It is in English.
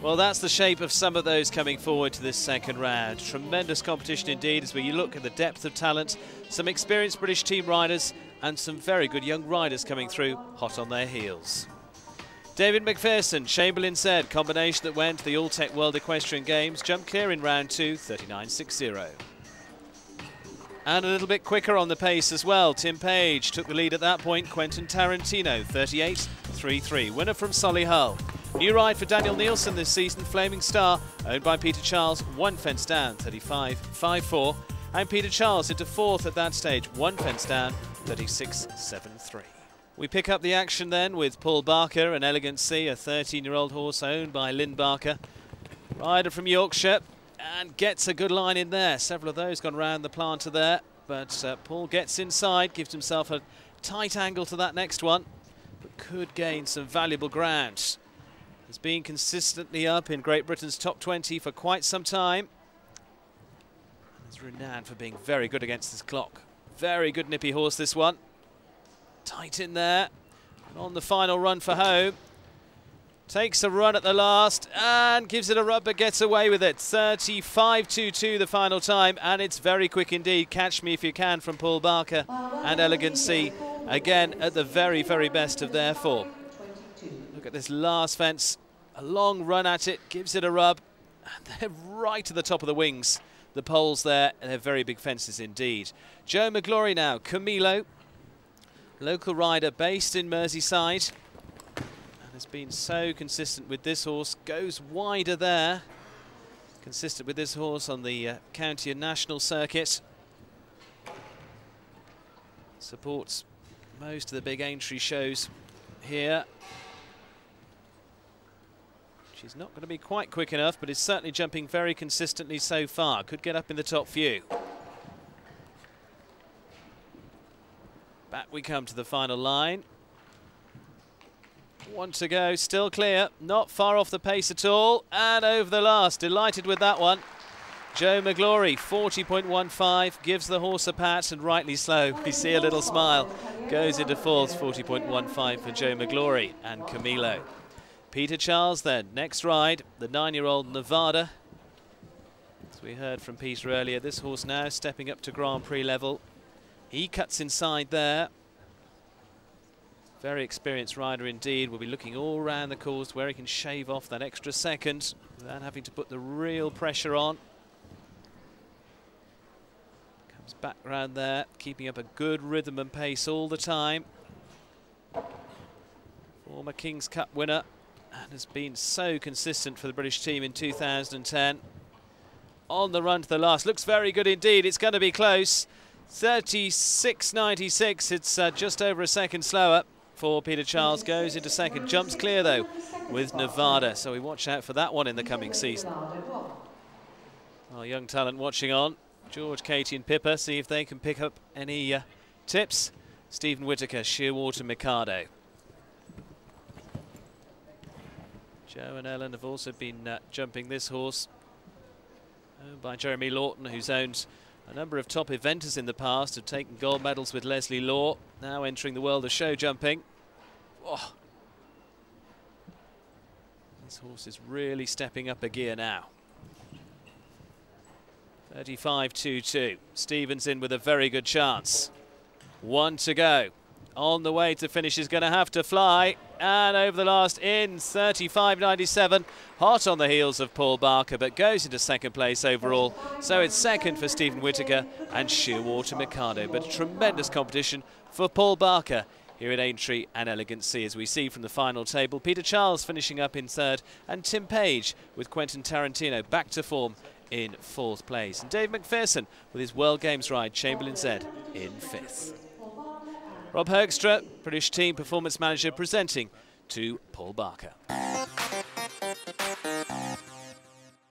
Well, that's the shape of some of those coming forward to this second round. Tremendous competition indeed as we look at the depth of talent, some experienced British team riders and some very good young riders coming through hot on their heels. David McPherson, Chamberlain said, combination that went to the All-Tech World Equestrian Games, jumped clear in round 2, 39.60. And a little bit quicker on the pace as well. Tim Page took the lead at that point. Quentin Tarantino, 38.33. Winner from Solihull. New ride for Daniel Nielsen this season, Flaming Star, owned by Peter Charles, 1 fence down, 35.54. And Peter Charles into 4th at that stage, 1 fence down, 36.73. We pick up the action then with Paul Barker and Elegant Sea, a 13-year-old horse owned by Lynn Barker. Rider from Yorkshire, and gets a good line in there. Several of those gone round the planter there, but Paul gets inside, gives himself a tight angle to that next one, but could gain some valuable ground. Has been consistently up in Great Britain's top 20 for quite some time. And is renowned for being very good against this clock. Very good nippy horse, this one. Tight in there. And on the final run for home. Takes a run at the last and gives it a rub, but gets away with it. 35.22 the final time, and it's very quick indeed. Catch Me If You Can from Paul Barker and Elegant Sea. Again, at the very, very best of their form. Look at this last fence, a long run at it, gives it a rub, and they're right to the top of the wings. The poles there, and they're very big fences indeed. Joe McGlory now, Camilo, local rider based in Merseyside, and has been so consistent with this horse, goes wider there, consistent with this horse on the county and national circuit. Supports most of the big Aintree shows here. She's not going to be quite quick enough, but is certainly jumping very consistently so far. Could get up in the top few. Back we come to the final line. 1 to go, still clear. Not far off the pace at all. And over the last, delighted with that one. Joe McGlory, 40.15, gives the horse a pat, and rightly so. We see a little smile. Goes into 4th, 40.15 for Joe McGlory and Camilo. Peter Charles then, next ride, the 9-year-old Nevada. As we heard from Peter earlier, this horse now stepping up to Grand Prix level. He cuts inside there. Very experienced rider indeed. Will be looking all round the course where he can shave off that extra second without having to put the real pressure on. Comes back round there, keeping up a good rhythm and pace all the time. Former King's Cup winner. And has been so consistent for the British team in 2010. On the run to the last. Looks very good indeed. It's going to be close. 36.96. It's just over a second slower for Peter Charles. Goes into second. Jumps clear, though, with Nevada. So we watch out for that one in the coming season. Our young talent watching on. George, Katie and Pippa. See if they can pick up any tips. Stephen Whittaker, Shearwater, Mikado. Joe and Ellen have also been jumping this horse, owned by Jeremy Lawton, who's owned a number of top eventers in the past, have taken gold medals with Leslie Law, now entering the world of show jumping. Oh. This horse is really stepping up a gear now. 35.22. Stevens in with a very good chance. 1 to go. On the way to finish, is going to have to fly. And over the last in, 35.97. Hot on the heels of Paul Barker, but goes into second place overall. So it's second for Stephen Whittaker and Shearwater Mikado. But a tremendous competition for Paul Barker here at Aintree and Elegant Sea, as we see from the final table. Peter Charles finishing up in 3rd, and Tim Page with Quentin Tarantino back to form in 4th place. And Dave McPherson with his World Games ride, Chamberlain Z, in 5th. Rob Hoekstra, British Team Performance Manager, presenting to Paul Barker.